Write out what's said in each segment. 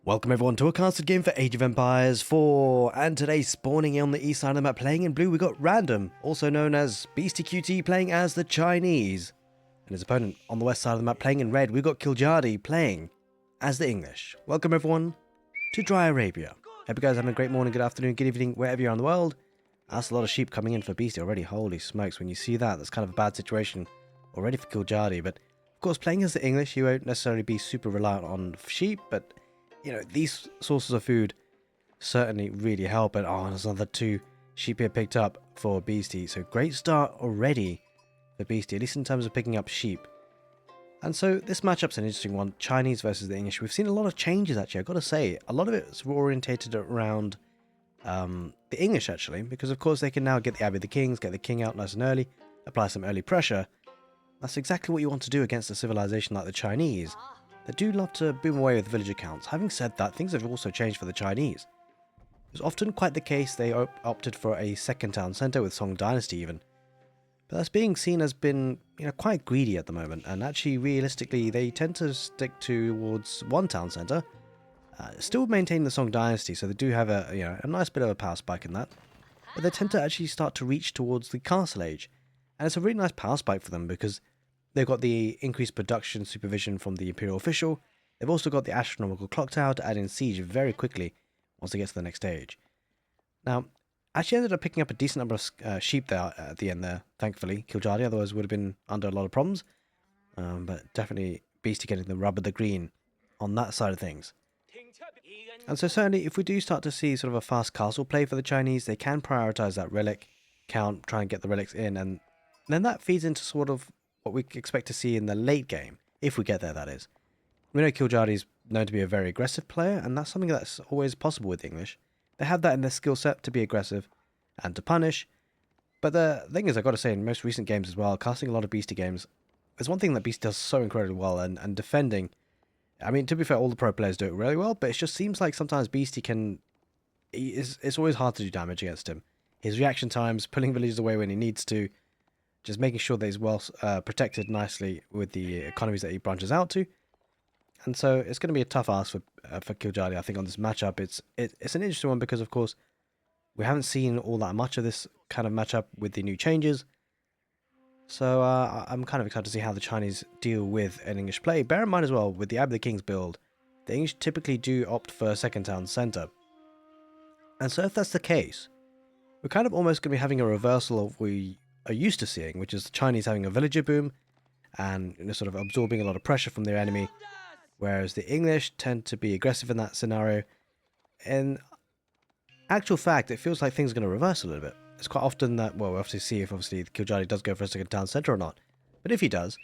Welcome everyone to a casted game for Age of Empires 4, and today spawning on the east side of the map playing in blue we got Random, also known as Beastyqt playing as the Chinese, and his opponent on the west side of the map playing in red we got Kiljardi playing as the English. Welcome everyone to Dry Arabia. Hope you guys are having a great morning, good afternoon, good evening, wherever you are in the world. That's a lot of sheep coming in for Beasty already, holy smokes, when you see that, that's kind of a bad situation already for Kiljardi, but of course playing as the English you won't necessarily be super reliant on sheep, but you know, these sources of food certainly really help. And oh, there's another 2 sheep here picked up for Beasty. So great start already for Beasty, at least in terms of picking up sheep. And so this matchup's an interesting one, Chinese versus the English. We've seen a lot of changes actually, I've got to say. A lot of it's orientated around the English actually, because of course they can now get the Abbey of the Kings, get the king out nice and early, apply some early pressure. That's exactly what you want to do against a civilization like the Chinese. They do love to boom away with villager counts. Having said that, things have also changed for the Chinese. It was often quite the case they opted for a second town centre with Song Dynasty even. But that's being seen as been, quite greedy at the moment, and actually realistically they tend to stick towards one town centre, still maintain the Song Dynasty, so they do have a nice bit of a power spike in that. But they tend to actually start to reach towards the Castle Age, and it's a really nice power spike for them because they've got the increased production supervision from the Imperial official. They've also got the astronomical clock tower to add in siege very quickly once they get to the next stage. Now, I actually ended up picking up a decent number of sheep there at the end there, thankfully. Kiljardi otherwise would have been under a lot of problems. But definitely Beasty getting the rub of the green on that side of things. And so certainly if we do start to see sort of a fast castle play for the Chinese, they can prioritize that relic count, try and get the relics in, and then that feeds into sort of what we expect to see in the late game, if we get there, that is. We know Kiljardi is known to be a very aggressive player, and that's something that's always possible with the English. They have that in their skill set to be aggressive and to punish. But the thing is, I've got to say, in most recent games as well, casting a lot of Beasty games, there's one thing that Beasty does so incredibly well, and defending. I mean, to be fair, all the pro players do it really well, but it just seems like sometimes Beasty it's always hard to do damage against him. His reaction times, pulling villages away when he needs to, just making sure that he's well protected nicely with the economies that he branches out to. And so it's going to be a tough ask for Kiljardi, I think, on this matchup. It's an interesting one because, of course, we haven't seen all that much of this kind of matchup with the new changes. So I'm kind of excited to see how the Chinese deal with an English play. Bear in mind as well, with the Abbey of the Kings build, the English typically do opt for a second town centre. And so if that's the case, we're kind of almost going to be having a reversal of what we are used to seeing, which is the Chinese having a villager boom and sort of absorbing a lot of pressure from their enemy, whereas the English tend to be aggressive in that scenario. In actual fact, it feels like things are going to reverse a little bit. It's quite often that, well, we'll have to see if obviously Kiljardi does go for a second town centre or not. But if he does,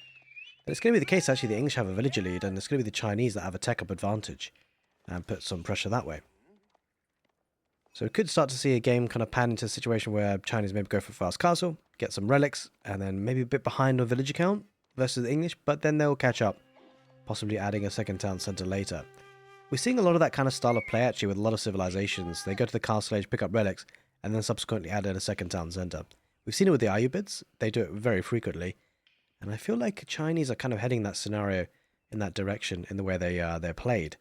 then it's going to be the case actually the English have a villager lead, and it's going to be the Chinese that have a tech-up advantage and put some pressure that way. So we could start to see a game kind of pan into a situation where Chinese maybe go for fast castle, get some relics, and then maybe a bit behind on villager count versus the English, but then they'll catch up, possibly adding a second town centre later. We're seeing a lot of that kind of style of play actually with a lot of civilizations. They go to the castle age, pick up relics, and then subsequently add in a second town centre. We've seen it with the Ayyubids, they do it very frequently, and I feel like Chinese are kind of heading that scenario in that direction in the way they're played.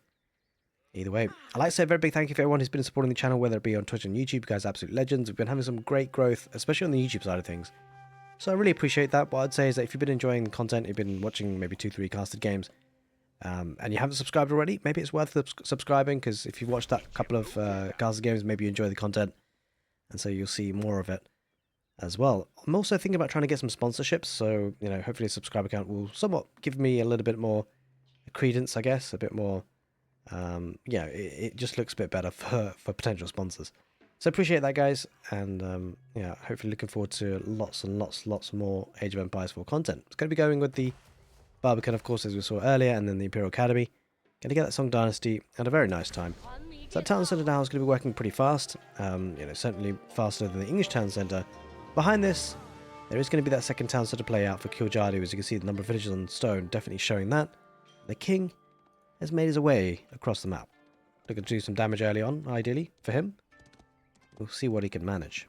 Either way, I'd like to say a very big thank you for everyone who's been supporting the channel, whether it be on Twitch and YouTube. You guys are absolute legends. We've been having some great growth, especially on the YouTube side of things. So I really appreciate that. What I'd say is that if you've been enjoying the content, you've been watching maybe 2-3 casted games, and you haven't subscribed already, maybe it's worth subscribing, because if you've watched that couple of casted games, maybe you enjoy the content, and so you'll see more of it as well. I'm also thinking about trying to get some sponsorships, so hopefully a subscriber account will somewhat give me a little bit more credence, I guess, a bit more. It just looks a bit better for potential sponsors. So appreciate that, guys, and hopefully looking forward to lots and lots more Age of Empires 4 content. It's going to be going with the Barbican, of course, as we saw earlier, and then the Imperial Academy. Going to get that Song Dynasty at a very nice time. So that town centre now is going to be working pretty fast, certainly faster than the English town centre. Behind this, there is going to be that second town centre play out for Kiljardi. As you can see, the number of villages on stone definitely showing that. The king has made his way across the map. Looking to do some damage early on, ideally, for him. We'll see what he can manage.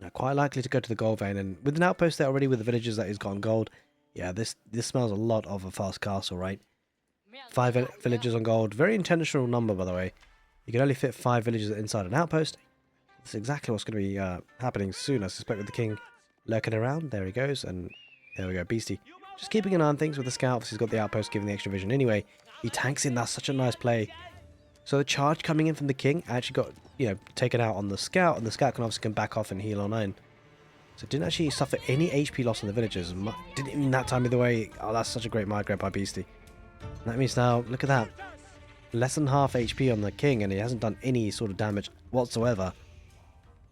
Now, quite likely to go to the gold vein, and with an outpost there already with the villagers that he's got on gold, yeah, this smells a lot of a fast castle, right? 5 villagers on gold. Very intentional number, by the way. You can only fit 5 villagers inside an outpost. That's exactly what's going to be happening soon, I suspect, with the king lurking around. There he goes, and there we go, Beastie. Just keeping an eye on things with the scouts. He's got the outpost giving the extra vision anyway. He tanks in. That's such a nice play. So the charge coming in from the king actually got, taken out on the scout, and the scout can obviously come back off and heal on 9. So didn't actually suffer any HP loss on the villagers. Didn't even that time either way. Oh, that's such a great migrate by Beastie. And that means now, look at that. Less than half HP on the king, and he hasn't done any sort of damage whatsoever.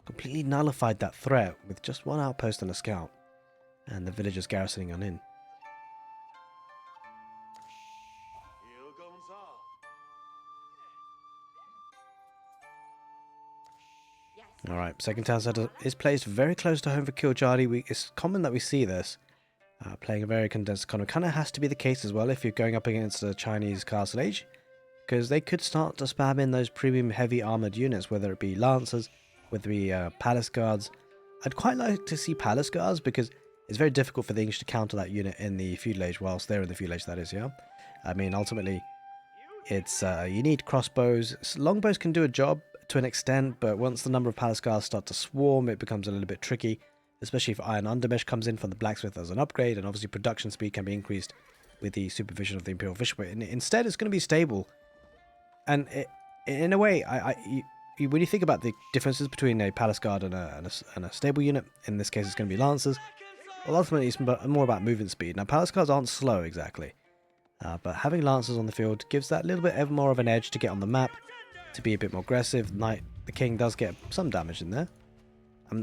Completely nullified that threat with just 1 outpost and a scout. And the villagers garrisoning on in. Alright, second town center is placed very close to home for kiljardi. It's common that we see this. Playing a very condensed economy. Kind of has to be the case as well if you're going up against the Chinese castle age. Because they could start to spam in those premium heavy armoured units, whether it be lancers, whether it be palace guards. I'd quite like to see palace guards because it's very difficult for the English to counter that unit in the feudal age, whilst they're in the feudal age, that is, yeah? I mean, ultimately, it's you need crossbows. Longbows can do a job to an extent, but once the number of palace guards start to swarm, it becomes a little bit tricky, especially if iron undermesh comes in from the blacksmith as an upgrade, and obviously production speed can be increased with the supervision of the Imperial Fisherman. And instead, it's going to be stable. And in a way, when you think about the differences between a palace guard and a stable unit, in this case it's going to be lancers, well, ultimately it's more about movement speed. Now, palace guards aren't slow exactly, but having lancers on the field gives that little bit more of an edge to get on the map, to be a bit more aggressive. The king does get some damage in there.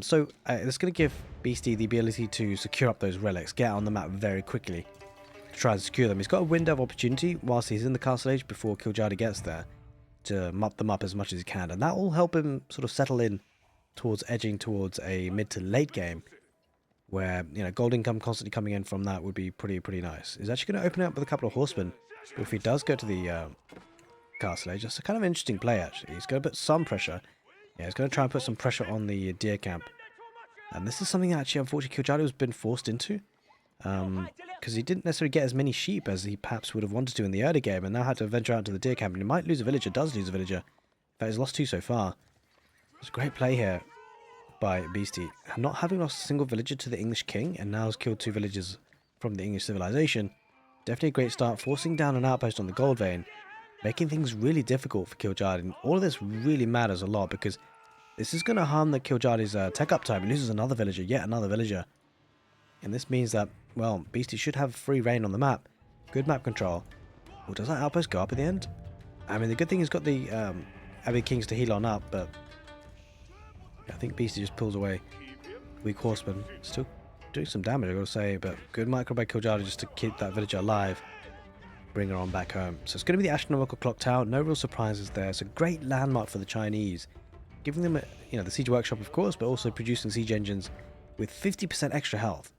So it's going to give Beastie the ability to secure up those relics, get on the map very quickly, to try and secure them. He's got a window of opportunity whilst he's in the castle age before kiljardi gets there to mop them up as much as he can, and that will help him sort of settle in towards edging towards a mid to late game where gold income constantly coming in from that would be pretty nice. He's actually going to open it up with a couple of horsemen, but if he does go to the castle age, that's a kind of interesting play actually. He's going to put some pressure. Yeah, he's going to try and put some pressure on the deer camp, and this is something that actually unfortunately kiljardi has been forced into. Because he didn't necessarily get as many sheep as he perhaps would have wanted to in the early game, and now had to venture out to the deer camp, and he might lose a villager, does lose a villager. In fact, he's lost 2 so far. It's a great play here by Beastie, and not having lost a single villager to the English king, and now has killed 2 villagers from the English civilization. Definitely a great start, forcing down an outpost on the gold vein, making things really difficult for kiljardi, and all of this really matters a lot, because this is going to harm the kiljardi's tech uptime. He loses another villager, yet another villager. And this means that, well, Beastie should have free reign on the map. Good map control. Well, does that outpost go up at the end? I mean, the good thing he's got the Abbey Kings to heal on up, but I think Beastie just pulls away. Weak horseman. Still doing some damage, I gotta say, but good micro by kiljardi just to keep that villager alive. Bring her on back home. So it's going to be the astronomical clock tower. No real surprises there. It's a great landmark for the Chinese. Giving them, the siege workshop, of course, but also producing siege engines with 50% extra health.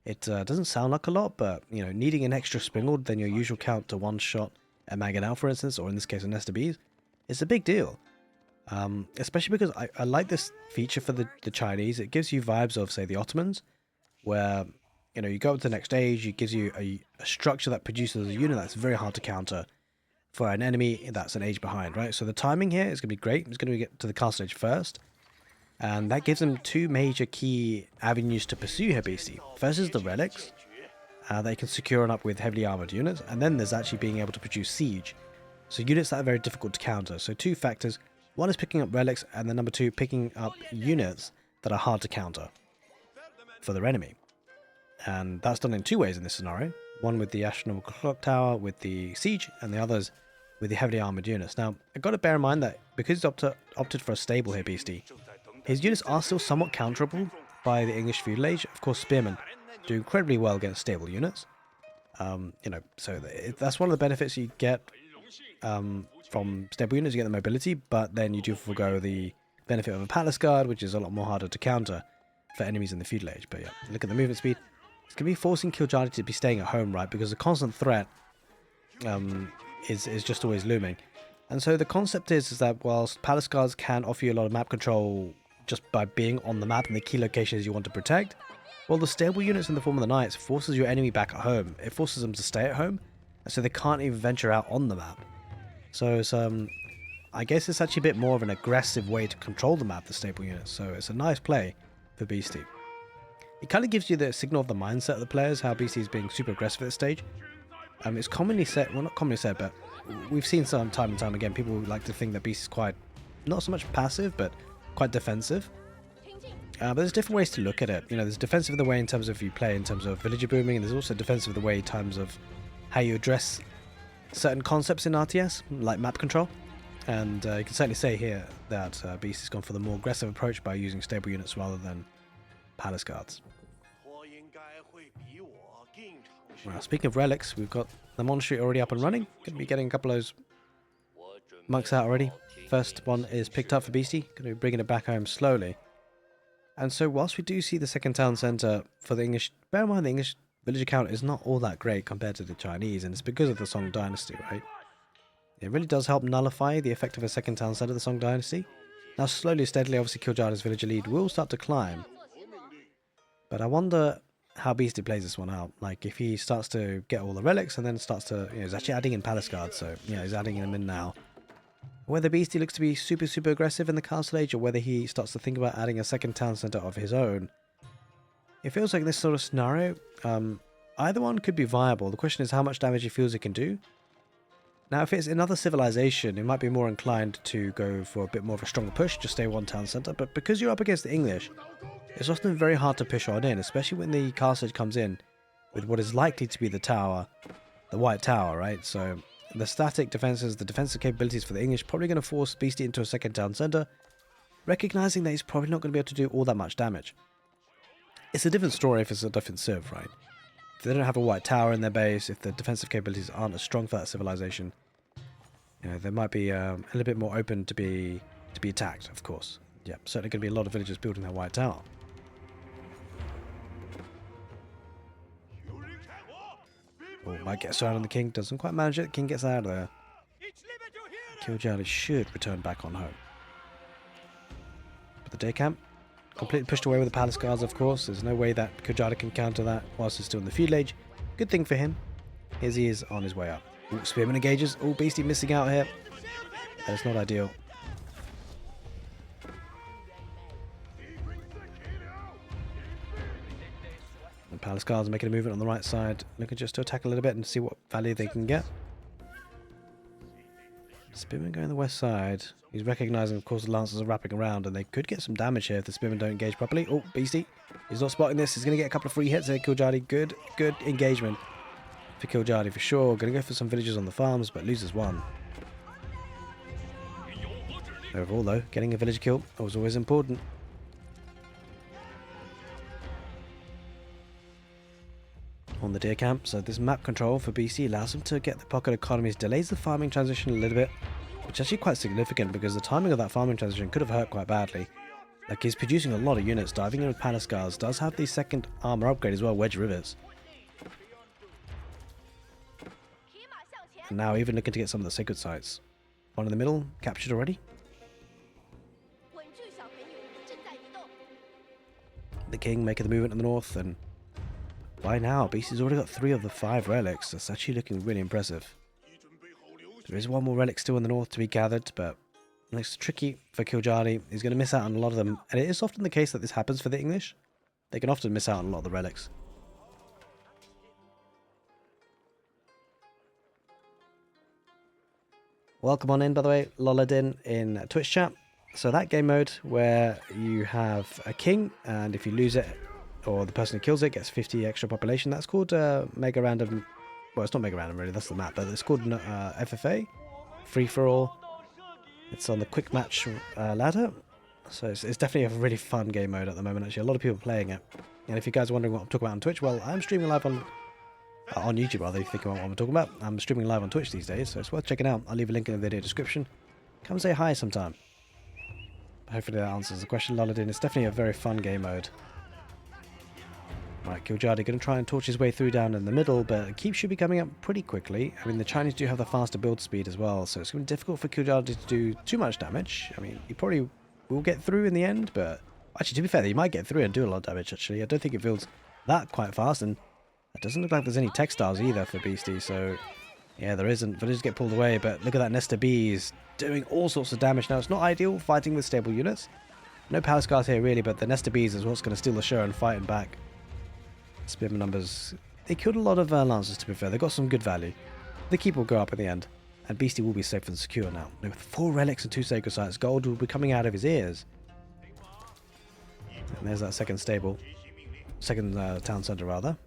It doesn't sound like a lot, but, needing an extra springle than your usual count to one-shot a Maganao, for instance, or in this case a nest of bees, it's a big deal. Especially because I like this feature for the Chinese. It gives you vibes of, say, the Ottomans, where, you go up to the next stage, it gives you a structure that produces a unit that's very hard to counter for an enemy that's an age behind, right? So the timing here is going to be great. It's going to get to the castle age first. And that gives them 2 major key avenues to pursue here, Beastie. First is the relics. They can secure on up with heavily armoured units. And then there's actually being able to produce siege. So units that are very difficult to counter. So 2 factors. One is picking up relics, and then number 2, picking up units that are hard to counter for their enemy. And that's done in 2 ways in this scenario. One with the astronomical clock tower with the siege, and the others with the heavily armoured units. Now, I've got to bear in mind that because he's opted for a stable here, Beastie, his units are still somewhat counterable by the English feudal age. Of course, spearmen do incredibly well against stable units. So that's one of the benefits you get from stable units. You get the mobility, but then you do forgo the benefit of a palace guard, which is a lot more harder to counter for enemies in the feudal age. But yeah, look at the movement speed. It's going to be forcing kiljardi to be staying at home, right? Because the constant threat is just always looming. And so the concept is that whilst palace guards can offer you a lot of map control just by being on the map and the key locations you want to protect, well, the stable units in the form of the knights forces your enemy back at home. It forces them to stay at home, so they can't even venture out on the map. So it's I guess it's actually a bit more of an aggressive way to control the map, the staple units. So it's a nice play for Beastyqt. It kind of gives you the signal of the mindset of the players, how Beastyqt is being super aggressive at this stage. It's commonly said, well, not commonly said, but we've seen some time and time again, people like to think that Beastyqt is quite, not so much passive, but quite defensive. But there's different ways to look at it. You know, there's defensive of the way in terms of you play, in terms of villager booming, and there's also defensive of the way in terms of how you address certain concepts in RTS, like map control. And you can certainly say here that Beastyqt has gone for the more aggressive approach by using stable units rather than palace guards. Well, speaking of relics, we've got the monastery already up and running. Going to be getting a couple of those monks out already. First one is picked up for Beastyqt. Going to be bringing it back home slowly. And so whilst we do see the second town centre for the English, bear in mind the English villager count is not all that great compared to the Chinese, and it's because of the Song Dynasty, right? It really does help nullify the effect of a second town centre of the Song Dynasty. Now slowly, steadily, obviously Kiljardi's villager lead will start to climb. But I wonder how Beastyqt plays this one out. Like, if he starts to get all the relics and then starts to, you know, he's actually adding in palace guards, so, yeah, he's adding them in now. Whether Beastyqt looks to be super, super aggressive in the castle age, or whether he starts to think about adding a second town centre of his own, it feels like this sort of scenario, either one could be viable. The question is how much damage he feels he can do. Now, if it's another civilization, it might be more inclined to go for a bit more of a stronger push, just stay one town centre, but because you're up against the English, it's often very hard to push on in, especially when the castle age comes in with what is likely to be the tower, the White Tower, right? So the static defences, the defensive capabilities for the English, probably going to force Beastyqt into a second town centre, recognising that he's probably not going to be able to do all that much damage. It's a different story if it's a different civ, right? If they don't have a White Tower in their base, if the defensive capabilities aren't as strong for that civilization, you know, they might be a little bit more open to be attacked, of course. Yeah, certainly going to be a lot of villagers building their White Tower. Oh, might get surrounded on the king, doesn't quite manage it, the king gets out of there. Kiljardi should return back on home. But the day camp, completely pushed away with the palace guards, of course. There's no way that Kiljardi can counter that whilst he's still in the feudal age. Good thing for him, as he is on his way up. Ooh, spearman engages. Oh, Beastyqt missing out here. That's not ideal. The palace guards are making a movement on the right side, looking just to attack a little bit and see what value they can get. Spearman going the west side. He's recognising, of course, the lancers are wrapping around, and they could get some damage here if the spearmen don't engage properly. Oh, Beastyqt. He's not spotting this. He's going to get a couple of free hits here. Kiljardi, good engagement for Kiljardi for sure. Going to go for some villagers on the farms, but loses one. Overall, though, getting a villager kill was always important. On the deer camp, so this map control for Beastyqt allows him to get the pocket economies, delays the farming transition a little bit, which is actually quite significant because the timing of that farming transition could have hurt quite badly. Like, he's producing a lot of units, diving in with palace guards, does have the second armor upgrade as well, Wedge Rivets. And now even looking to get some of the sacred sites. One in the middle, captured already. The king making the movement in the north, and by now, Beastyqt's already got 3 of the 5 relics. That's actually looking really impressive. There is one more relic still in the north to be gathered, but it's tricky for Kiljardi. He's going to miss out on a lot of them. And it is often the case that this happens for the English. They can often miss out on a lot of the relics. Welcome on in, by the way, Loladin in Twitch chat. So that game mode where you have a king, and if you lose it, or the person who kills it gets 50 extra population. That's called Mega Random. Well, it's not Mega Random really, that's the map, but it's called FFA, Free For All. It's on the quick match ladder. So it's definitely a really fun game mode at the moment, actually. A lot of people playing it. And if you guys are wondering what I'm talking about on Twitch, well, I'm streaming live on YouTube, rather, if you think about what I'm talking about. I'm streaming live on Twitch these days, so it's worth checking out. I'll leave a link in the video description. Come say hi sometime. Hopefully that answers the question, Loladin. It's definitely a very fun game mode. Right, Kiljardi going to try and torch his way through down in the middle, but Keep should be coming up pretty quickly. I mean, the Chinese do have the faster build speed as well, so it's going to be difficult for Kiljardi to do too much damage. I mean, he probably will get through in the end, but actually, to be fair, he might get through and do a lot of damage, actually. I don't think it builds that quite fast, and it doesn't look like there's any textiles either for Beastyqt, so Yeah, there isn't. Villagers get pulled away, but look at that nest of bees doing all sorts of damage. Now, it's not ideal fighting with stable units. No palace guards here, really, but the nest of bees is what's going to steal the show and fighting back. Spearman numbers. They killed a lot of lancers, to be fair. They got some good value. The keep will go up in the end. And Beastie will be safe and secure now. With 4 relics and 2 sacred sites, gold will be coming out of his ears. And there's that second stable. Second town centre, rather.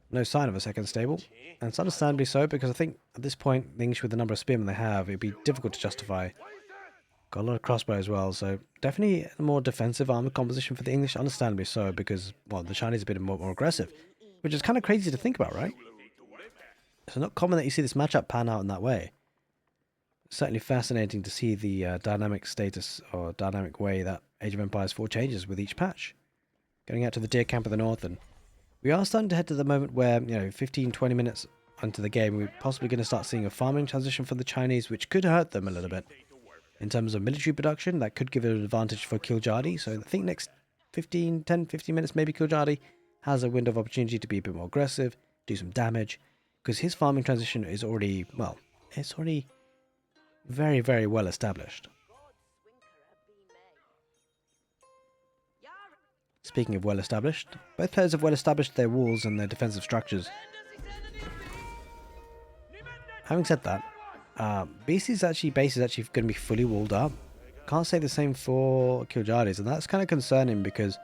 No sign of a second stable. And it's understandably so, because I think at this point, the English with the number of spearmen they have, it'd be difficult to justify. Got a lot of crossbow as well, so definitely a more defensive armor composition for the English, understandably so, because, well, the Chinese are a bit more aggressive, which is kind of crazy to think about, right? It's not common that you see this matchup pan out in that way. It's certainly fascinating to see the dynamic status or dynamic way that Age of Empires 4 changes with each patch. Going out to the deer camp of the north, and we are starting to head to the moment where, 15-20 minutes into the game, we're possibly going to start seeing a farming transition for the Chinese, which could hurt them a little bit. In terms of military production, that could give it an advantage for kiljardi. So I think next 10-15 minutes, maybe kiljardi has a window of opportunity to be a bit more aggressive, do some damage, because his farming transition is already, well, it's already very, very well established. Speaking of well established, both players have well established their walls and their defensive structures. Having said that, base is actually going to be fully walled up. Can't say the same for Kiljardis, and that's kind of concerning because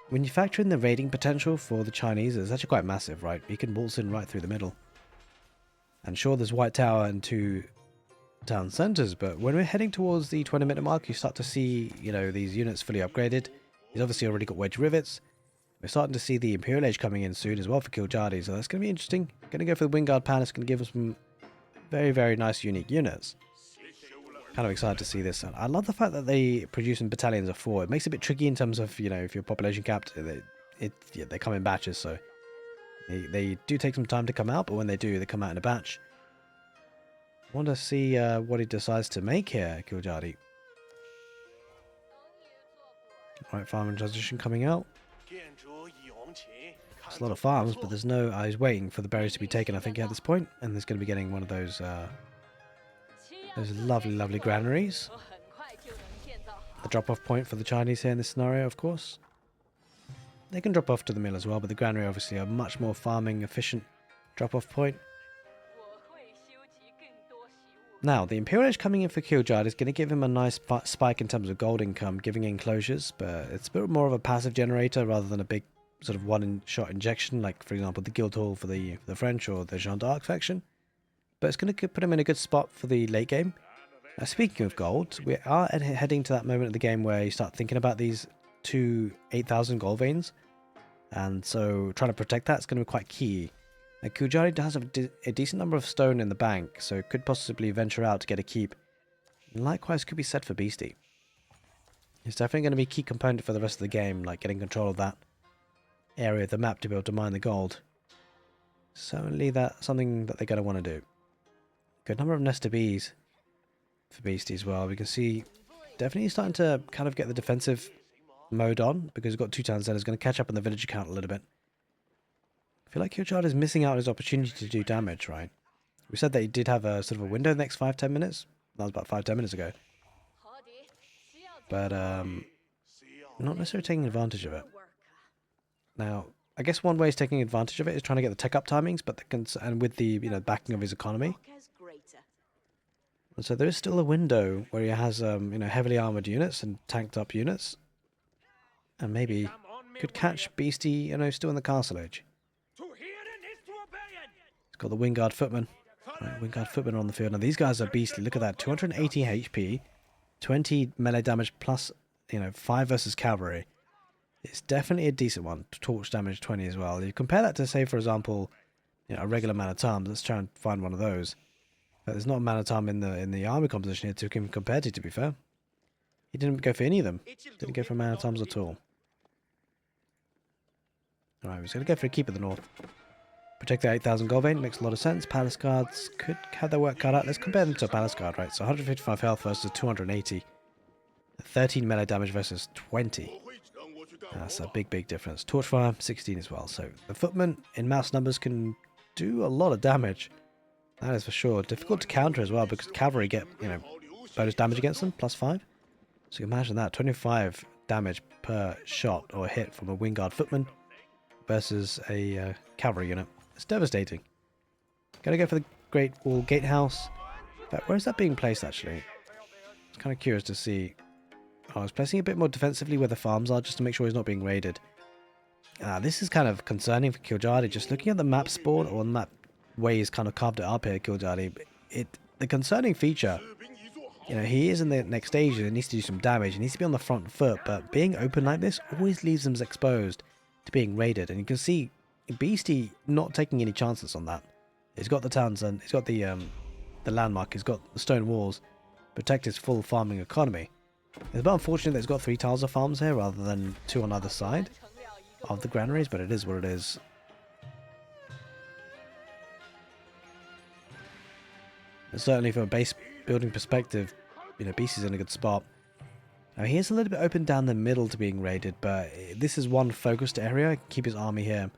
when you factor in the raiding potential for the Chinese, it's actually quite massive, right? You can waltz in right through the middle. And sure, there's White Tower and 2 town centres, but when we're heading towards the 20-minute mark, you start to see, these units fully upgraded. He's obviously already got wedge rivets. We're starting to see the Imperial Age coming in soon as well for Kiljardi, so that's going to be interesting. Going to go for the Wingard Palace, going to give us some very, very nice, unique units. Kind of excited to see this. I love the fact that they produce in battalions of 4. It makes it a bit tricky in terms of, if you're population capped, they come in batches, so they do take some time to come out, but when they do, they come out in a batch. I want to see what he decides to make here, Kiljardi. Right, farming transition coming out. It's a lot of farms, but there's no... he's waiting for the berries to be taken, I think, at this point. And he's going to be getting one of those lovely, lovely granaries. The drop-off point for the Chinese here in this scenario, of course. They can drop off to the mill as well, but the granary obviously a much more farming efficient drop-off point. Now, the Imperial Age coming in for Kiljard is going to give him a nice spike in terms of gold income, giving enclosures, but it's a bit more of a passive generator rather than a big sort of one-shot injection, like, for example, the Guildhall for the French or the Jeanne d'Arc faction. But it's going to put him in a good spot for the late game. Now, speaking of gold, we are heading to that moment of the game where you start thinking about these 2 8,000 gold veins, and so trying to protect that is going to be quite key. Now, Kiljardi does have a decent number of stone in the bank, so could possibly venture out to get a keep. And likewise could be said for Beastyqt. It's definitely going to be a key component for the rest of the game, like getting control of that area of the map to be able to mine the gold. Certainly that's something that they're going to want to do. Good number of nest of bees for Beastie as well. We can see definitely starting to kind of get the defensive mode on, because we've got 2 town centers, going to catch up on the villager count a little bit. I feel like Kiljardi is missing out on his opportunity to do damage, right? We said that he did have a sort of a window the next 5-10 minutes. That was about 5-10 minutes ago. But not necessarily taking advantage of it. Now, I guess one way he's taking advantage of it is trying to get the tech up timings, but and with the backing of his economy. And so there is still a window where he has heavily armored units and tanked up units, and maybe could catch Beastie still in the castle age. He's got the Wingard Footmen. Right, Wingard Footmen on the field. Now these guys are beastly. Look at that, 280 HP, 20 melee damage plus 5 versus cavalry. It's definitely a decent one. Torch damage 20 as well. You compare that to, say, for example, a regular man-at-arms. Let's try and find one of those. But there's not a man-at-arms in the army composition here to him compared to be fair. He didn't go for any of them. Didn't go for man-at-arms at all. Alright, we're going to go for a keep at the north. Protect the 8,000 gold vein. Makes a lot of sense. Palace guards could have their work cut out. Let's compare them to a palace guard, right? So 155 health versus 280. 13 melee damage versus 20. That's a big, big difference. Torchfire, 16 as well. So the footmen in mouse numbers can do a lot of damage. That is for sure. Difficult to counter as well because cavalry get, you know, bonus damage against them, +5. So you can imagine that, 25 damage per shot or hit from a wing guard footman versus a cavalry unit. It's devastating. Gonna go for the Great Wall Gatehouse. But where is that being placed actually? It's kind of curious to see. Oh, I was placing a bit more defensively where the farms are just to make sure he's not being raided. This is kind of concerning for kiljardi. Just looking at the map spawn, or the map way he's kind of carved it up here, kiljardi. The concerning feature, you know, he is in the next stage and needs to do some damage. He needs to be on the front foot, but being open like this always leaves him exposed to being raided. And you can see Beasty not taking any chances on that. He's got the towns and he's got the landmark. He's got the stone walls, protect his full farming economy. It's a bit unfortunate that he's got 3 tiles of farms here rather than 2 on either side of the granaries, but it is what it is. And certainly from a base building perspective, you know, Beasty's in a good spot. Now he is a little bit open down the middle to being raided, but this is one focused area. Keep his army here. On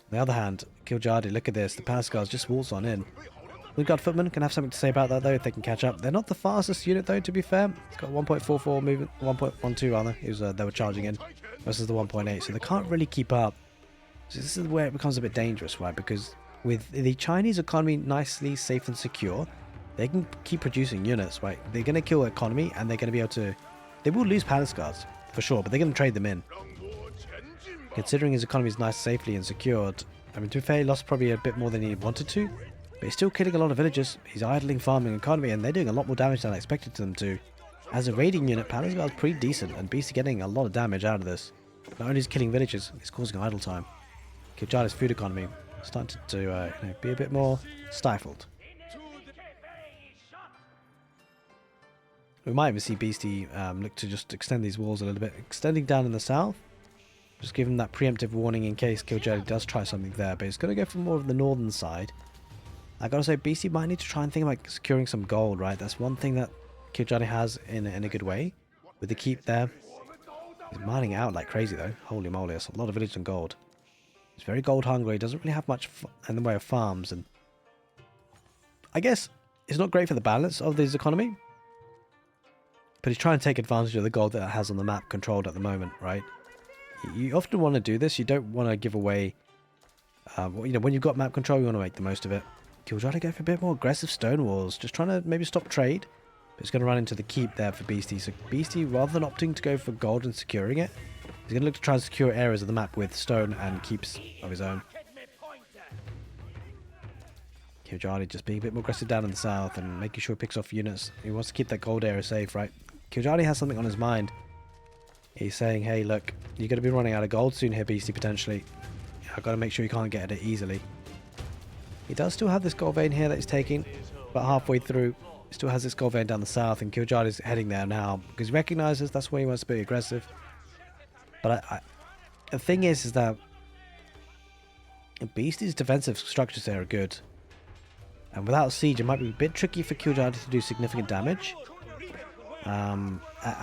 the other hand, kiljardi, look at this. The Palace Guards just waltz on in. Wingguard Footmen can have something to say about that though if they can catch up. They're not the fastest unit though, to be fair. It's got 1.44 movement, 1.12 rather. It was, they were charging in versus the 1.8, so they can't really keep up. So this is where it becomes a bit dangerous, right? Because with the Chinese economy nicely safe and secure, they can keep producing units, right? They're going to kill economy and they're going to be able to... They will lose Palace Guards, for sure, but they're going to trade them in. Considering his economy is nice, safely and secured, I mean, to be fair, he lost probably a bit more than he wanted to, but he's still killing a lot of villagers. He's idling farming economy, and they're doing a lot more damage than I expected them to. As a raiding unit, Palace Guard's pretty decent, and Beast's getting a lot of damage out of this. Not only is he killing villagers, he's causing idle time. Kiljardi's food economy is starting to you know, be a bit more stifled. We might even see Beasty look to just extend these walls a little bit, extending down in the south. Just give him that preemptive warning in case kiljardi does try something there, but he's going to go for more of the northern side. I gotta say, Beasty might need to try and think about securing some gold, right? That's one thing that kiljardi has in a good way. With the keep there. He's mining out like crazy though. Holy moly, that's a lot of village and gold. He's very gold hungry, doesn't really have much in the way of farms, and I guess it's not great for the balance of his economy. But he's trying to take advantage of the gold that it has on the map controlled at the moment, right? You often want to do this. You don't want to give away... you know, when you've got map control, you want to make the most of it. Kiljardi go for a bit more aggressive stone walls. Just trying to maybe stop trade. But it's going to run into the keep there for Beasty. So Beasty, rather than opting to go for gold and securing it, he's going to look to try and secure areas of the map with stone and keeps of his own. Kiljardi just being a bit more aggressive down in the south and making sure he picks off units. He wants to keep that gold area safe, right? Kiljardi has something on his mind. He's saying, hey, look, you're going to be running out of gold soon here, Beasty, potentially. I've got to make sure you can't get it easily. He does still have this gold vein here that he's taking, but halfway through, he still has this gold vein down the south, and Kiljardi's heading there now, because he recognises that's where he wants to be aggressive. But the thing is that Beasty's defensive structures there are good. And without siege, it might be a bit tricky for Kiljardi to do significant damage. And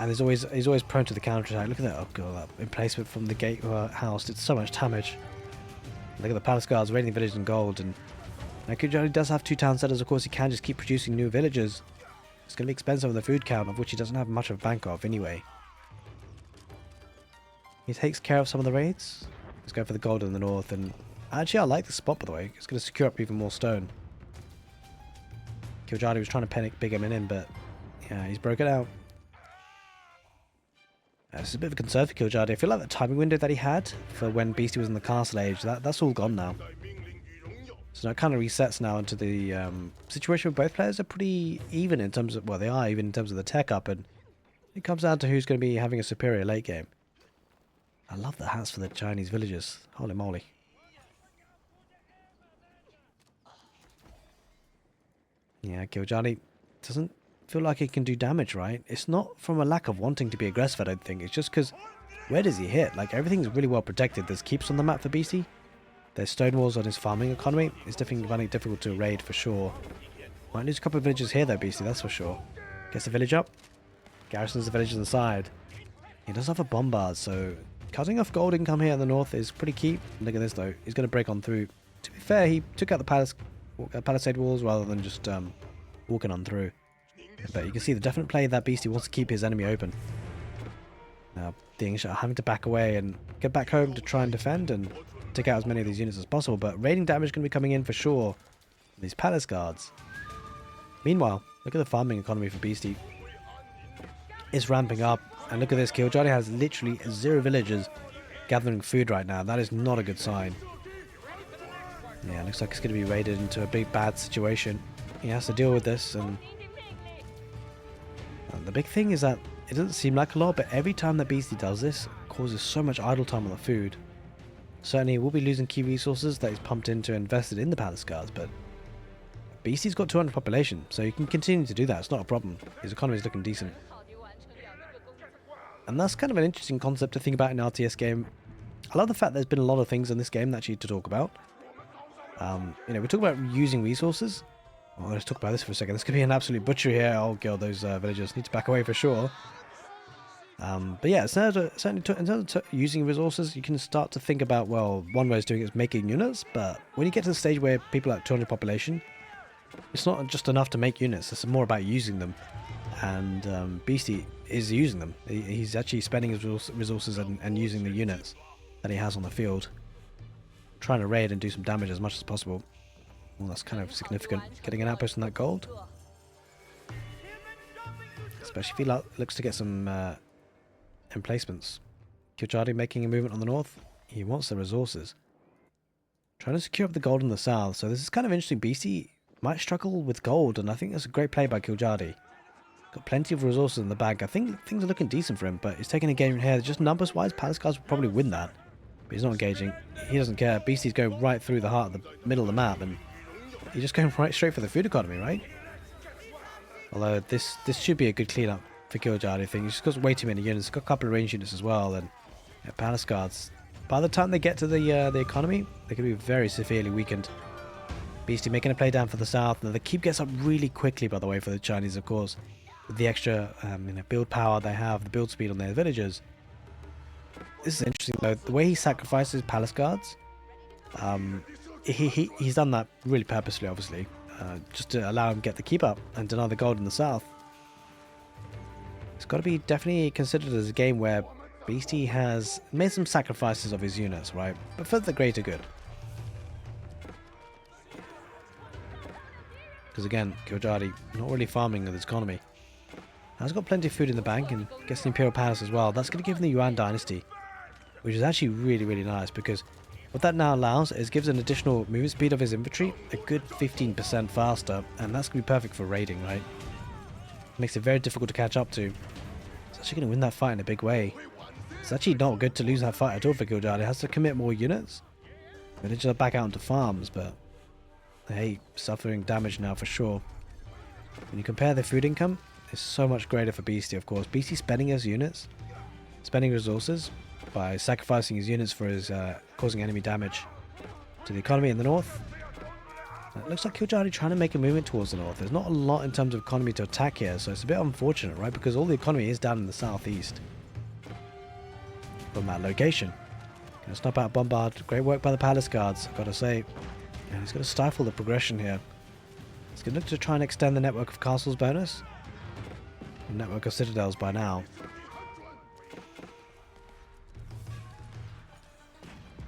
he's always prone to the counter attack. Look at that! Oh god, that emplacement from the gate house did so much damage. Look at the Palace Guards raiding the village in gold, and now Kiljardi does have 2 town centers. Of course, he can just keep producing new villagers. It's going to be expensive on the food count, of which he doesn't have much of a bank of anyway. He takes care of some of the raids. Let's go for the gold in the north, and actually I like the spot by the way. It's going to secure up even more stone. Kiljardi was trying to panic big him in, but yeah, he's broken out. It's a bit of a concern for Kiljardi. I feel like the timing window that he had for when Beasty was in the castle age, that's all gone now. So now it kind of resets now into the situation where both players are pretty even in terms of, well, they are even in terms of the tech up, and it comes down to who's going to be having a superior late game. I love the hats for the Chinese villagers. Holy moly. Yeah, Kiljardi doesn't feel like he can do damage, right? It's not from a lack of wanting to be aggressive, I don't think. It's just because, where does he hit? Like, everything's really well protected. There's keeps on the map for Beasty. There's stone walls on his farming economy. It's definitely finding it difficult to raid, for sure. Might lose a couple of villages here, though, Beasty, that's for sure. Gets the village up. Garrisons the village inside. He does have a bombard, so cutting off gold income here in the north is pretty key. Look at this, though. He's going to break on through. To be fair, he took out the palisade walls rather than just walking on through. But you can see the definite play that Beasty wants to keep his enemy open. Now, the English are having to back away and get back home to try and defend and take out as many of these units as possible. But raiding damage is going to be coming in for sure from these palace guards. Meanwhile, look at the farming economy for Beasty. It's ramping up. And look at this, Kiljardi has literally 0 villagers gathering food right now. That is not a good sign. Yeah, looks like it's going to be raided into a big bad situation. He has to deal with this, and the big thing is that it doesn't seem like a lot, but every time that Beasty does this, it causes so much idle time on the food. Certainly, we'll be losing key resources that he's pumped into and invested in the palace guards, but Beasty's got 200 population, so he can continue to do that. It's not a problem. His economy is looking decent. And that's kind of an interesting concept to think about in an RTS game. I love the fact there's been a lot of things in this game actually to talk about. You know, we talk about using resources. Well, let's talk about this for a second. This could be an absolute butchery here. Oh god, those villagers need to back away for sure. But yeah, certainly in terms of using resources, you can start to think about, well, one way of doing it is making units, but when you get to the stage where people are at 200 population, it's not just enough to make units, it's more about using them. And Beasty is using them. He's actually spending his resources and using the units that he has on the field. Trying to raid and do some damage as much as possible. Well, that's kind of significant. Getting an outpost on that gold. Especially if he looks to get some emplacements. Kiljardi making a movement on the north. He wants the resources. Trying to secure up the gold in the south. So this is kind of interesting. Beasty might struggle with gold, and I think that's a great play by Kiljardi. Got plenty of resources in the bag. I think things are looking decent for him, but he's taking a game here. Just numbers wise, palace guards will probably win that. But he's not engaging. He doesn't care. Beasty's going right through the heart of the middle of the map, and he's just going right straight for the food economy, right? Although this should be a good cleanup for Kiljardi, I think. He's just got way too many units. He's got a couple of range units as well, and yeah, palace guards. By the time they get to the economy, they could be very severely weakened. Beasty making a play down for the south. Now the keep gets up really quickly, by the way, for the Chinese, of course. With the extra build power they have, the build speed on their villagers. This is interesting though. The way he sacrifices palace guards, he's done that really purposely, obviously, just to allow him to get the keep up and deny the gold in the south. It's got to be definitely considered as a game where Beasty has made some sacrifices of his units, right? But for the greater good. Because again, Kiljardi not really farming with his economy. Has got plenty of food in the bank and gets the Imperial Palace as well. That's going to give him the Yuan Dynasty, which is actually really, really nice, because what that now allows is gives an additional movement speed of his infantry, a good 15% faster, and that's going to be perfect for raiding, right? Makes it very difficult to catch up to. It's actually going to win that fight in a big way. It's actually not good to lose that fight at all for Kiljardi. It has to commit more units. Villagers are back out into farms, but hey, suffering damage now for sure. When you compare the food income, it's so much greater for Beasty, of course. Beasty spending his units, spending resources by sacrificing his units for his causing enemy damage to the economy in the north. It looks like Kiljardi trying to make a movement towards the north. There's not a lot in terms of economy to attack here, so it's a bit unfortunate, right? Because all the economy is down in the southeast from that location. Gonna stop out bombard. Great work by the palace guards, I've got to say. And he's going to stifle the progression here. He's going to look to try and extend the network of castles bonus. The network of citadels by now.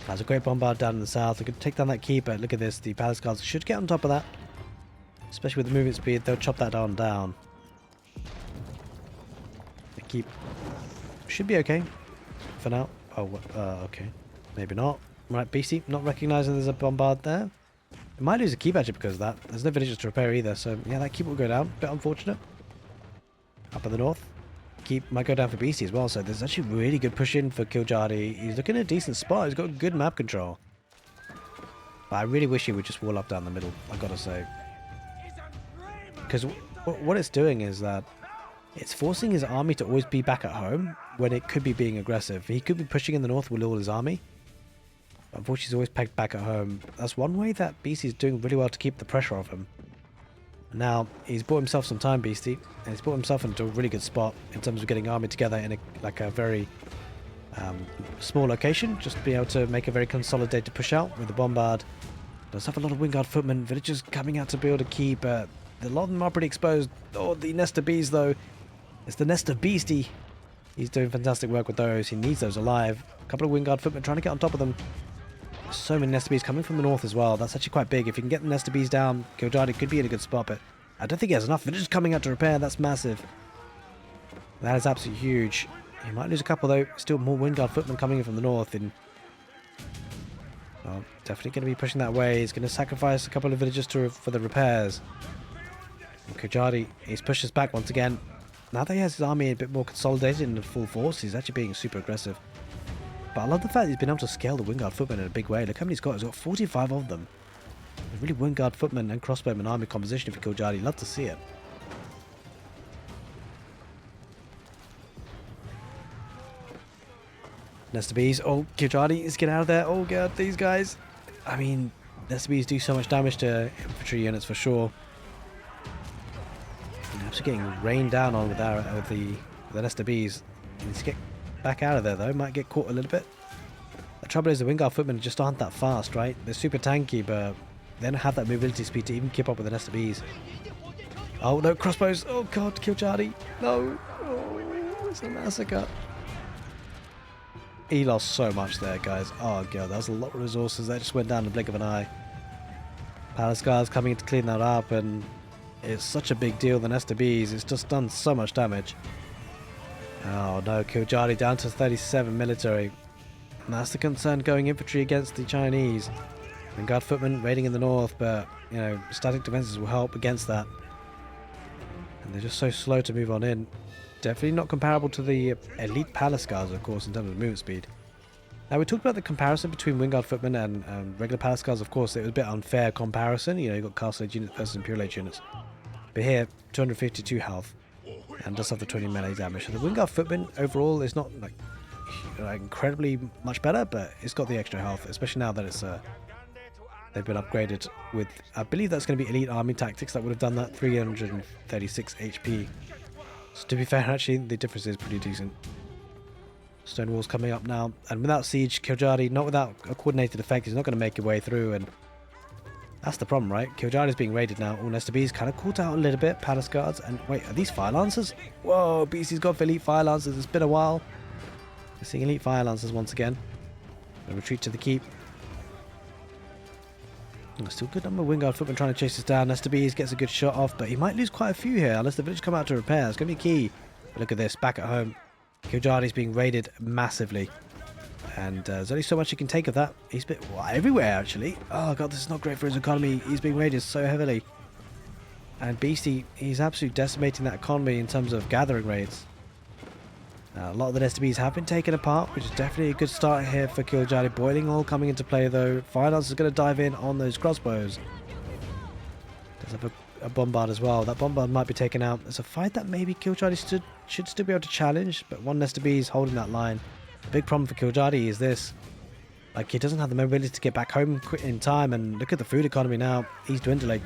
Has a great bombard down in the south. They could take down that keep, but look at this. The palace guards should get on top of that. Especially with the movement speed, they'll chop that down. The keep should be okay for now. Oh, okay. Maybe not. Right, Beasty not recognizing there's a bombard there. It might lose a keep actually because of that. There's no villages to repair either, so yeah, that keep will go down. Bit unfortunate. Up in the north. Keep might go down for Beasty as well, so there's actually really good push in for Kiljardi. He's looking at a decent spot. He's got good map control. But I really wish he would just wall up down the middle, I gotta say. Because what it's doing is that it's forcing his army to always be back at home when it could be being aggressive. He could be pushing in the north with all his army. Unfortunately, he's always pegged back at home. That's one way that Beasty is doing really well to keep the pressure off him. Now, he's bought himself some time, Beasty, and he's brought himself into a really good spot in terms of getting army together in a very small location, just to be able to make a very consolidated push out with the bombard Does have a lot of Wingard footmen. Villagers coming out to build a keep, but a lot of them are pretty exposed. Oh, the nest of bees, though. It's the nest of Beasty. He's doing fantastic work with those. He needs those alive. A couple of Wingard footmen trying to get on top of them. So many nest of bees coming from the north as well. That's actually quite big. If you can get the nest of bees down, Kiljardi could be in a good spot, but I don't think he has enough. Villagers coming out to repair. That's massive. That is absolutely huge. He might lose a couple, though. Still more Wingard footmen coming in from the north. And well, definitely going to be pushing that way. He's going to sacrifice a couple of villagers for the repairs. And Kiljardi, he's pushed us back once again. Now that he has his army a bit more consolidated in full force, he's actually being super aggressive. But I love the fact he's been able to scale the Wingard footmen in a big way. Look how many he's got. He's got 45 of them. A really Wingard footmen and crossbowmen army composition for Kiljardi. Love to see it. Nest of bees. Oh, Kiljardi is getting out of there. Oh god, these guys. I mean, nest of bees do so much damage to infantry units for sure. And absolutely getting rained down on with the nest of bees. He needs to get back out of there though. Might get caught a little bit. The trouble is the Wingard footmen just aren't that fast, right? They're super tanky, but they don't have that mobility speed to even keep up with the nest of bees. Oh no, crossbows. Oh god, Kiljardi. No. Oh, it's a massacre. He lost so much there, guys. Oh god, that was a lot of resources that just went down in the blink of an eye. Palace guards coming in to clean that up, and it's such a big deal. The nest of bees, it's just done so much damage. Oh no, Kiljardi down to 37 military. And that's the concern going infantry against the Chinese. And guard footmen raiding in the north, but you know, static defenses will help against that. And they're just so slow to move on in. Definitely not comparable to the elite palace guards, of course, in terms of movement speed. Now, we talked about the comparison between Wingard footmen and regular palace guards. Of course, it was a bit unfair comparison. You know, you've got castle age units versus imperial age units. But here, 252 health, and does have the 20 melee damage. So the Wingard footman overall is not like incredibly much better, but it's got the extra health, especially now that it's they've been upgraded with. I believe that's going to be elite army tactics that would have done that 336 HP. So to be fair, actually, the difference is pretty decent. Stone walls coming up now, and without siege, Kiljardi, not without a coordinated effect, he's not going to make his way through, and that's the problem, right? Kiljardi's being raided now. All nest of bees kind of caught out a little bit. Palace guards, and wait, are these fire lancers? Whoa, Beasty's got for elite fire lancers. It's been a while. We're seeing elite fire lancers once again. A retreat to the keep. Still a good number of Wingard footmen trying to chase us down. Nest of bees gets a good shot off, but he might lose quite a few here unless the village come out to repair. It's going to be key. But look at this, back at home. Kiljardi's being raided massively. And there's only so much he can take of that. He's been everywhere, actually. Oh god, this is not great for his economy. He's being raided so heavily. And Beasty, he's absolutely decimating that economy in terms of gathering raids. A lot of the nest of bees have been taken apart, which is definitely a good start here for Kiljardi. Boiling oil coming into play though. Fire Lance is going to dive in on those crossbows. Does have a bombard as well. That bombard might be taken out. It's a fight that maybe Kiljardi should still be able to challenge, but one nest of bees holding that line. The big problem for Kiljardi is this. Like, he doesn't have the mobility to get back home in time, and look at the food economy now. He's dwindling.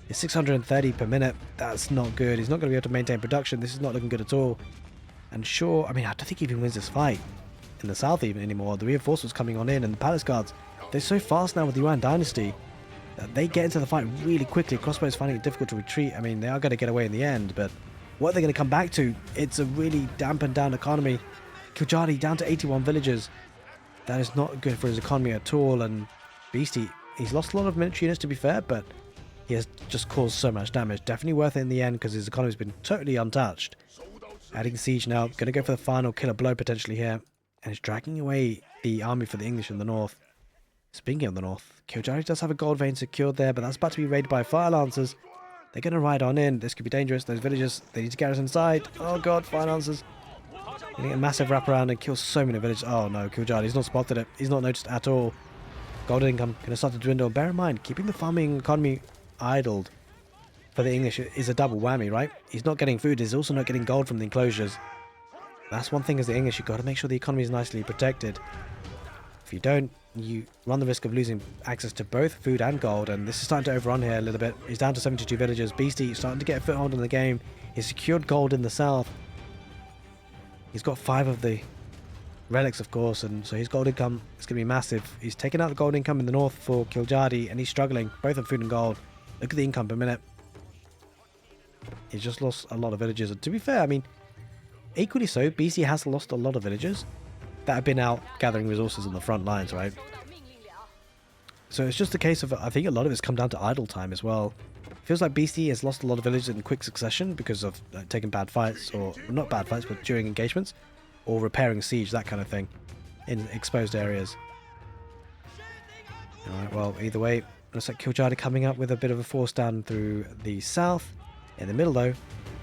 It's 630 per minute. That's not good. He's not going to be able to maintain production. This is not looking good at all. And sure, I mean, I don't think he even wins this fight in the south even anymore. The reinforcements coming on in, and the palace guards, they're so fast now with the Yuan dynasty that they get into the fight really quickly. Crossbows finding it difficult to retreat. I mean, they are going to get away in the end, but what are they going to come back to? It's a really dampened down economy. Kiljardi down to 81 villagers. That is not good for his economy at all. And Beasty, he's lost a lot of military units to be fair, but he has just caused so much damage. Definitely worth it in the end because his economy's been totally untouched. Adding siege now, going to go for the final killer blow potentially here. And he's dragging away the army for the English in the north. Speaking of the north, Kiljardi does have a gold vein secured there, but that's about to be raided by fire lancers. They're going to ride on in. This could be dangerous. Those villagers, they need to garrison inside. Oh god, fire lancers. Getting a massive wraparound and kills so many villagers. Oh no, Kiljardi's not spotted it. He's not noticed at all. Gold income going to start to dwindle. Bear in mind, keeping the farming economy idled for the English is a double whammy, right? He's not getting food, he's also not getting gold from the enclosures. That's one thing as the English, you've got to make sure the economy is nicely protected. If you don't, you run the risk of losing access to both food and gold, and this is starting to overrun here a little bit. He's down to 72 villagers. Beasty starting to get a foothold in the game. He's secured gold in the south. He's got 5 of the relics, of course, and so his gold income is going to be massive. He's taken out the gold income in the north for Kiljardi, and he's struggling, both on food and gold. Look at the income per minute. He's just lost a lot of villagers. And to be fair, I mean, equally so, BC has lost a lot of villagers that have been out gathering resources on the front lines, right? So it's just a case of, I think a lot of it's come down to idle time as well. Feels like BC has lost a lot of villagers in quick succession because of taking bad fights, or not bad fights, but during engagements, or repairing siege, that kind of thing, in exposed areas. Alright, well, either way, looks like Kiljardi coming up with a bit of a force down through the south. In the middle, though,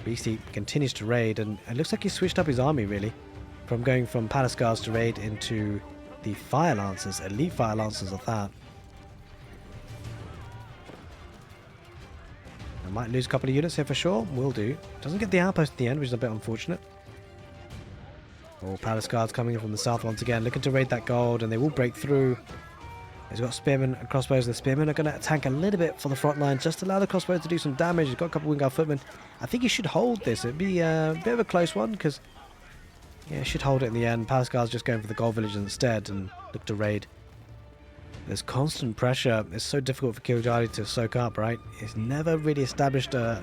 Beastyqt continues to raid, and it looks like he's switched up his army, really, from going from Palace Guards to raid into the Fire Lancers, elite Fire Lancers of that. I might lose a couple of units here for sure, will do. Doesn't get the outpost at the end, which is a bit unfortunate. Oh, Palace Guards coming in from the south once again, looking to raid that gold, and they will break through. He's got spearmen and crossbows. The spearmen are going to tank a little bit for the front line, just to allow the crossbows to do some damage. He's got a couple of wingard footmen. I think he should hold this. It'd be a bit of a close one, because yeah, he should hold it in the end. Palace Guards just going for the gold village instead and look to raid. There's constant pressure. It's so difficult for Kiljardi to soak up, right? He's never really established a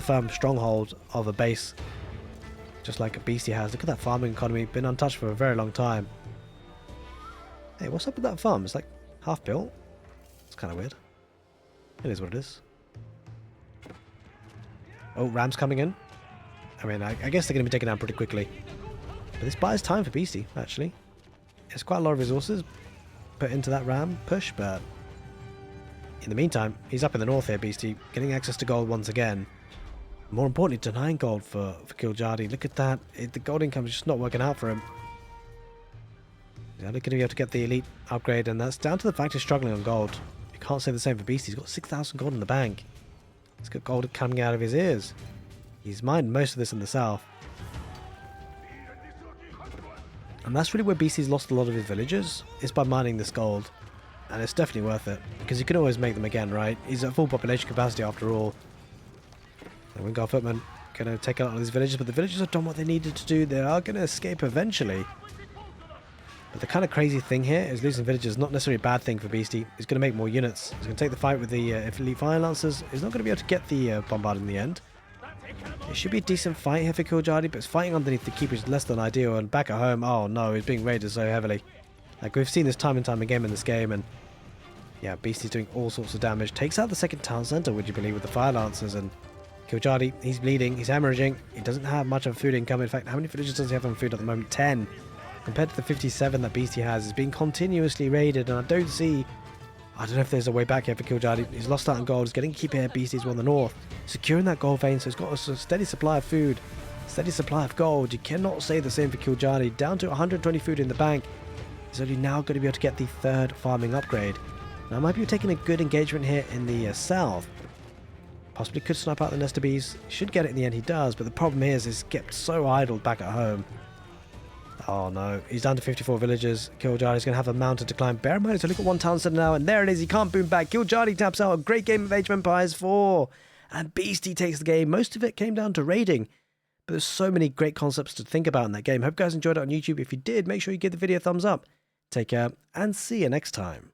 firm stronghold of a base, just like a Beastie has. Look at that farming economy, been untouched for a very long time. Hey, what's up with that farm? It's like half built. It's kind of weird. It is what it is. Oh, Rams coming in. I mean, I guess they're going to be taken down pretty quickly. But this buys time for Beastie, actually. It's quite a lot of resources put into that Ram push, but in the meantime, he's up in the north here, Beastie, getting access to gold once again. More importantly, denying gold for Kiljardi. Look at that. The gold income is just not working out for him. He's only going to be able to get the elite upgrade, and that's down to the fact he's struggling on gold. You can't say the same for Beastie. He's got 6,000 gold in the bank. He's got gold coming out of his ears. He's mined most of this in the south. And that's really where Beastie's lost a lot of his villagers, is by mining this gold. And it's definitely worth it, because you can always make them again, right? He's at full population capacity after all. The Wingard Footmen going to take out all these villagers, but the villagers have done what they needed to do. They are going to escape eventually. But the kind of crazy thing here is losing villagers is not necessarily a bad thing for Beastie. He's going to make more units. He's going to take the fight with the elite Fire Lancers. He's not going to be able to get the bombard in the end. It should be a decent fight here for Kiljardi, but it's fighting underneath the keep is less than ideal. And back at home, oh no, he's being raided so heavily. Like, we've seen this time and time again in this game, and yeah, Beastie's doing all sorts of damage. Takes out the second town centre, would you believe, with the Fire Lancers, and Kiljardi, he's bleeding, he's hemorrhaging. He doesn't have much of food income. In fact, how many villagers does he have on food at the moment? 10. Compared to the 57 that Beastie has, is being continuously raided, and I don't know if there's a way back here for Kiljardi. He's lost out on gold, he's getting to keep here, Beastie's on the north. Securing that gold vein, so he's got a steady supply of food, steady supply of gold. You cannot say the same for Kiljardi. Down to 120 food in the bank. He's only now going to be able to get the third farming upgrade. Now, might be taking a good engagement here in the south. Possibly could snipe out the Nester Bees. Should get it in the end, he does, but the problem is he's kept so idled back at home. Oh no, he's down to 54 villagers. Kiljardi's going to have a mountain to climb. Bear in mind, he's only got one town center now, and there it is. He can't boom back. Kiljardi taps out. A great game of Age of Empires 4. And Beastie takes the game. Most of it came down to raiding. But there's so many great concepts to think about in that game. Hope you guys enjoyed it on YouTube. If you did, make sure you give the video a thumbs up. Take care, and see you next time.